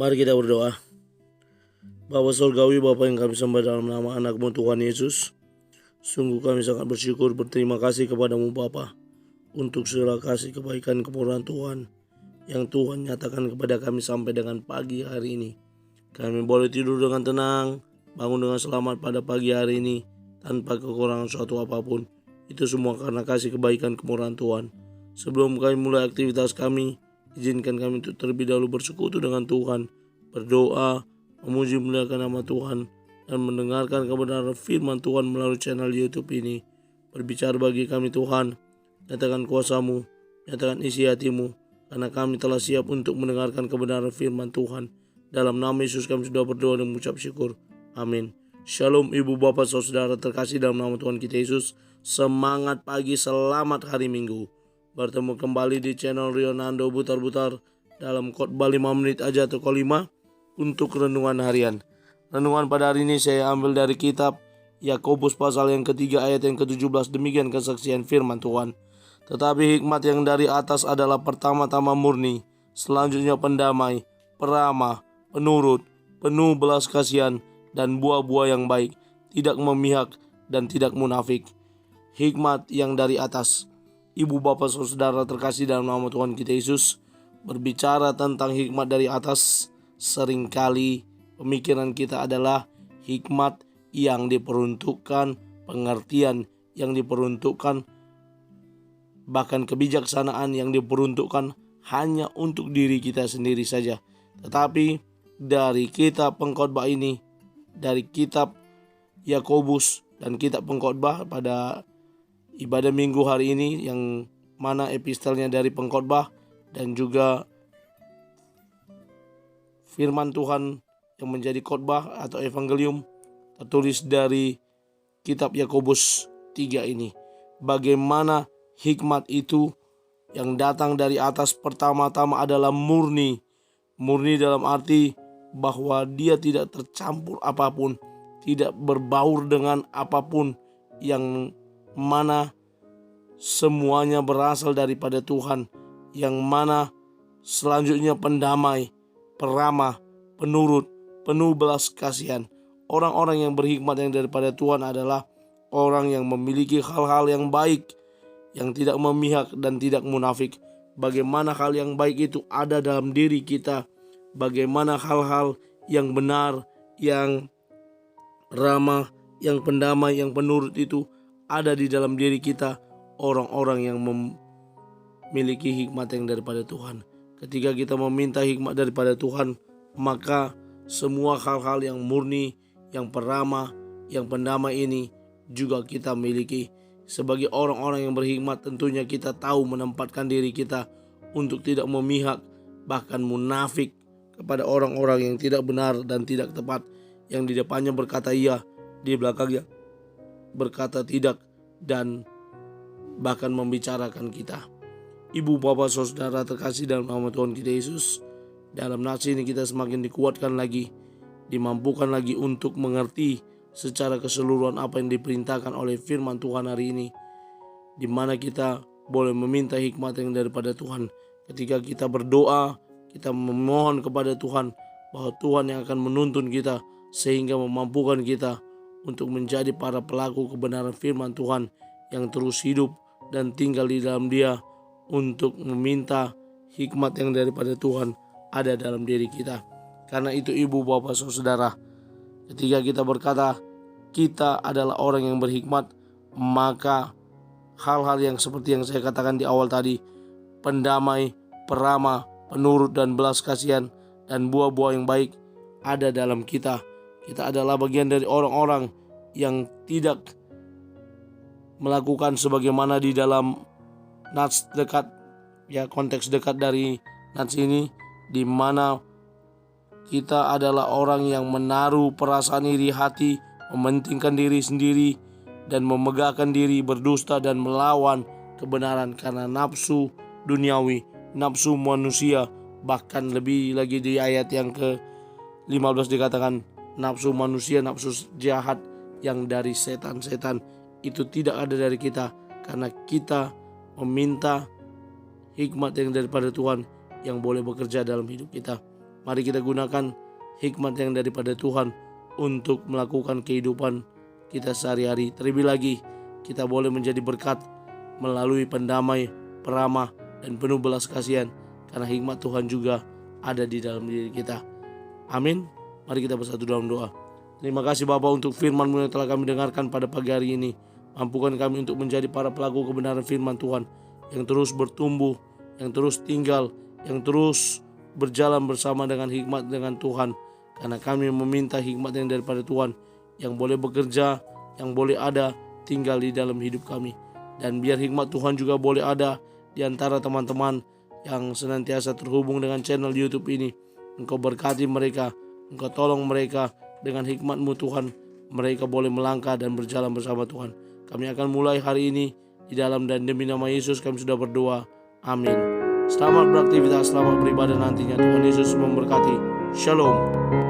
Mari kita berdoa. Bapa Surgawi, Bapa yang kami sembah dalam nama anak-Mu Tuhan Yesus, sungguh kami sangat bersyukur, berterima kasih kepadamu Bapa untuk segala kasih, kebaikan, kemurahan Tuhan yang Tuhan nyatakan kepada kami sampai dengan pagi hari ini. Kami boleh tidur dengan tenang, bangun dengan selamat pada pagi hari ini tanpa kekurangan suatu apapun. Itu semua karena kasih, kebaikan, kemurahan Tuhan. Sebelum kami mulai aktivitas kami, izinkan kami untuk terlebih dahulu bersekutu dengan Tuhan, berdoa, memuji memuliakan nama Tuhan, dan mendengarkan kebenaran firman Tuhan melalui channel YouTube ini. Berbicara bagi kami Tuhan, nyatakan kuasa-Mu, nyatakan isi hati-Mu, karena kami telah siap untuk mendengarkan kebenaran firman Tuhan. Dalam nama Yesus kami sudah berdoa dan mengucap syukur. Amin. Shalom ibu bapak saudara terkasih dalam nama Tuhan kita Yesus. Semangat pagi, selamat hari Minggu. Bertemu kembali di channel Rionando Butar-Butar dalam khotbah 5 menit aja atau kelima untuk renungan harian. Renungan pada hari ini saya ambil dari kitab Yakobus pasal yang ketiga ayat yang ke-17. Demikian kesaksian firman Tuhan. Tetapi hikmat yang dari atas adalah pertama-tama murni, selanjutnya pendamai, peramah, penurut, penuh belas kasihan, dan buah-buah yang baik, tidak memihak dan tidak munafik. Hikmat yang dari atas. Ibu bapak saudara terkasih dalam nama Tuhan kita Yesus, berbicara tentang hikmat dari atas, seringkali pemikiran kita adalah hikmat yang diperuntukkan, pengertian yang diperuntukkan, bahkan kebijaksanaan yang diperuntukkan hanya untuk diri kita sendiri saja. Tetapi dari kitab pengkhotbah ini, dari kitab Yakobus dan kitab pengkhotbah pada ibadah minggu hari ini, yang mana epistelnya dari pengkhotbah dan juga firman Tuhan yang menjadi khotbah atau evangelium tertulis dari kitab Yakobus 3 ini. Bagaimana hikmat itu yang datang dari atas pertama-tama adalah murni. Murni dalam arti bahwa dia tidak tercampur apapun, tidak berbaur dengan apapun, yang mana semuanya berasal daripada Tuhan, yang mana selanjutnya pendamai, peramah, penurut, penuh belas kasihan. Orang-orang yang berhikmat yang daripada Tuhan adalah orang yang memiliki hal-hal yang baik, yang tidak memihak dan tidak munafik. Bagaimana hal yang baik itu ada dalam diri kita, bagaimana hal-hal yang benar, yang ramah, yang pendamai, yang penurut itu ada di dalam diri kita. Orang-orang yang memiliki hikmat yang daripada Tuhan. Ketika kita meminta hikmat daripada Tuhan, maka semua hal-hal yang murni, yang peramah, yang pendamai ini juga kita miliki. Sebagai orang-orang yang berhikmat, tentunya kita tahu menempatkan diri kita untuk tidak memihak, bahkan munafik kepada orang-orang yang tidak benar dan tidak tepat, yang di depannya berkata iya, di belakangnya berkata tidak, dan bahkan membicarakan kita. Ibu bapak saudara terkasih dalam nama Tuhan kita Yesus, dalam nasi ini kita semakin dikuatkan lagi, dimampukan lagi untuk mengerti secara keseluruhan apa yang diperintahkan oleh firman Tuhan hari ini, di mana kita boleh meminta hikmat yang daripada Tuhan. Ketika kita berdoa, kita memohon kepada Tuhan bahwa Tuhan yang akan menuntun kita sehingga memampukan kita untuk menjadi para pelaku kebenaran firman Tuhan yang terus hidup dan tinggal di dalam Dia, untuk meminta hikmat yang daripada Tuhan ada dalam diri kita. Karena itu ibu bapak saudara, ketika kita berkata kita adalah orang yang berhikmat, maka hal-hal yang seperti yang saya katakan di awal tadi, pendamai, peramah, penurut dan belas kasihan, dan buah-buah yang baik ada dalam kita. Kita adalah bagian dari orang-orang yang tidak melakukan sebagaimana di dalam nats dekat, ya konteks dekat dari nats ini, di mana kita adalah orang yang menaruh perasaan iri hati, mementingkan diri sendiri, dan memegahkan diri, berdusta dan melawan kebenaran karena nafsu duniawi, nafsu manusia. Bahkan lebih lagi di ayat yang ke-15 dikatakan nafsu manusia, nafsu jahat yang dari setan-setan itu tidak ada dari kita, karena kita meminta hikmat yang daripada Tuhan yang boleh bekerja dalam hidup kita. Mari kita gunakan hikmat yang daripada Tuhan untuk melakukan kehidupan kita sehari-hari. Terlebih lagi kita boleh menjadi berkat melalui pendamai, peramah, dan penuh belas kasihan, karena hikmat Tuhan juga ada di dalam diri kita. Amin. Mari kita bersatu dalam doa. Terima kasih Bapa untuk firman-Mu yang telah kami dengarkan pada pagi hari ini. Mampukan kami untuk menjadi para pelaku kebenaran firman Tuhan, yang terus bertumbuh, yang terus tinggal, yang terus berjalan bersama dengan hikmat dengan Tuhan. Karena kami meminta hikmat yang daripada Tuhan, yang boleh bekerja, yang boleh ada, tinggal di dalam hidup kami. Dan biar hikmat Tuhan juga boleh ada di antara teman-teman yang senantiasa terhubung dengan channel YouTube ini. Engkau berkati mereka, Engkau tolong mereka dengan hikmat-Mu Tuhan. Mereka boleh melangkah dan berjalan bersama Tuhan. Kami akan mulai hari ini di dalam dan demi nama Yesus kami sudah berdoa. Amin. Selamat beraktivitas, selamat beribadah nantinya. Tuhan Yesus memberkati. Shalom.